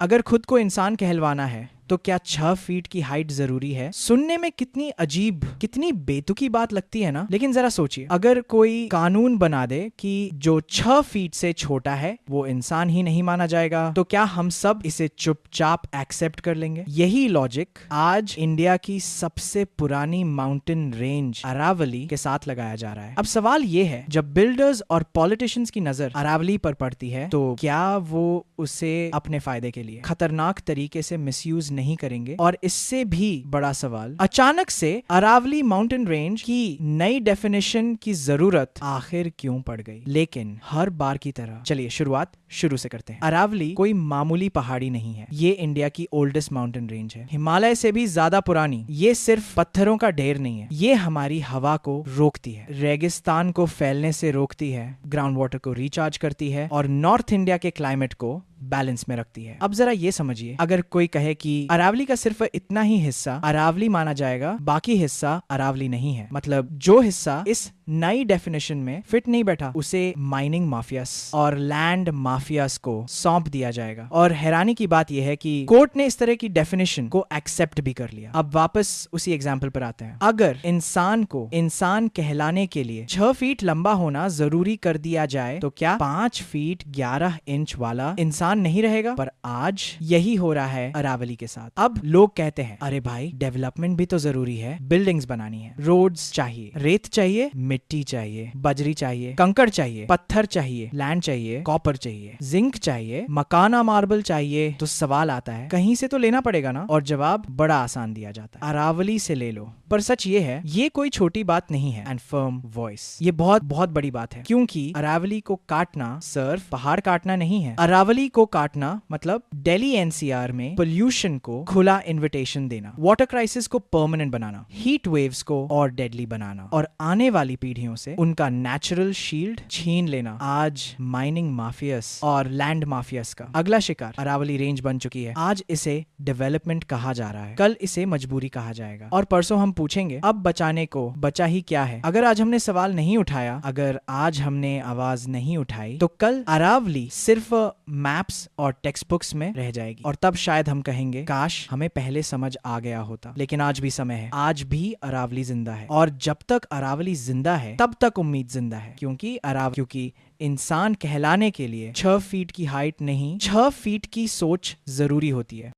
अगर खुद को इंसान कहलवाना है तो क्या 6 फीट की हाइट जरूरी है? सुनने में कितनी अजीब, कितनी बेतुकी बात लगती है ना। लेकिन जरा सोचिए, अगर कोई कानून बना दे कि जो 6 फीट से छोटा है वो इंसान ही नहीं माना जाएगा, तो क्या हम सब इसे चुपचाप एक्सेप्ट कर लेंगे? यही लॉजिक आज इंडिया की सबसे पुरानी माउंटेन रेंज अरावली के साथ लगाया जा रहा है। अब सवाल ये है, जब बिल्डर्स और पॉलिटिशियंस की नजर अरावली पर पड़ती है तो क्या वो उसे अपने फायदे के लिए खतरनाक तरीके से मिसयूज नहीं करेंगे? और इससे भी बड़ा सवाल, अचानक से अरावली माउंटेन रेंज की नई डेफिनेशन की जरूरत आखिर क्यों पड़ गई? लेकिन हर बार की तरह चलिए शुरुआत शुरू से करते हैं। अरावली कोई मामूली पहाड़ी नहीं है, ये इंडिया की ओल्डेस्ट माउंटेन रेंज है, हिमालय से भी ज्यादा पुरानी। ये सिर्फ पत्थरों का ढेर नहीं है, ये हमारी हवा को रोकती है, रेगिस्तान को फैलने से रोकती है, ग्राउंड वाटर को रिचार्ज करती है और नॉर्थ इंडिया के क्लाइमेट को बैलेंस में रखती है। अब जरा ये समझिए, अगर कोई कहे कि अरावली का सिर्फ इतना ही हिस्सा अरावली माना जाएगा, बाकी हिस्सा अरावली नहीं है, मतलब जो हिस्सा इस नई डेफिनेशन में फिट नहीं बैठा उसे माइनिंग माफियास और लैंड माफियास को सौंप दिया जाएगा। और हैरानी की बात यह है कि कोर्ट ने इस तरह की डेफिनेशन को एक्सेप्ट भी कर लिया। अब वापस उसी एग्जाम्पल पर आते हैं। अगर इंसान को इंसान कहलाने के लिए 6 फीट लंबा होना जरूरी कर दिया जाए तो क्या 5 फीट 11 इंच वाला इंसान नहीं रहेगा? पर आज यही हो रहा है अरावली के साथ। अब लोग कहते हैं, अरे भाई डेवलपमेंट भी तो जरूरी है, बिल्डिंग्स बनानी है, रोड्स चाहिए, रेत चाहिए, मिट्टी चाहिए, बजरी चाहिए, कंकड़ चाहिए, पत्थर चाहिए, लैंड चाहिए, कॉपर चाहिए, जिंक चाहिए, मकाना मार्बल चाहिए। तो सवाल आता है, कहीं से तो लेना पड़ेगा ना? और जवाब बड़ा आसान दिया जाता है, अरावली से ले लो। पर सच ये है, ये कोई छोटी बात नहीं है। एंड फर्म वॉइस, ये बहुत बहुत बड़ी बात है, क्योंकि अरावली को काटना सिर्फ पहाड़ काटना नहीं है। अरावली को काटना मतलब दिल्ली एनसीआर में पोल्यूशन को खुला इन्विटेशन देना, वाटर क्राइसिस को परमानेंट बनाना, हीट वेव्स को और डेडली बनाना और आने वाली पीढ़ियों से उनका नेचुरल शील्ड छीन लेना। आज माइनिंग माफियास और लैंड माफियास का अगला शिकार अरावली रेंज बन चुकी है। आज इसे डेवलपमेंट कहा जा रहा है, कल इसे मजबूरी कहा जाएगा और परसों हम पूछेंगे अब बचाने को बचा ही क्या है। अगर आज हमने सवाल नहीं उठाया, अगर आज हमने आवाज नहीं उठाई, तो कल अरावली सिर्फ मैप्स और टेक्स्ट बुक्स में रह जाएगी। और तब शायद हम कहेंगे, काश हमें पहले समझ आ गया होता। लेकिन आज भी समय है, आज भी अरावली जिंदा है और जब तक अरावली जिंदा है तब तक उम्मीद जिंदा है, क्योंकि इंसान कहलाने के लिए 6 फीट की हाइट नहीं, 6 फीट की सोच जरूरी होती है।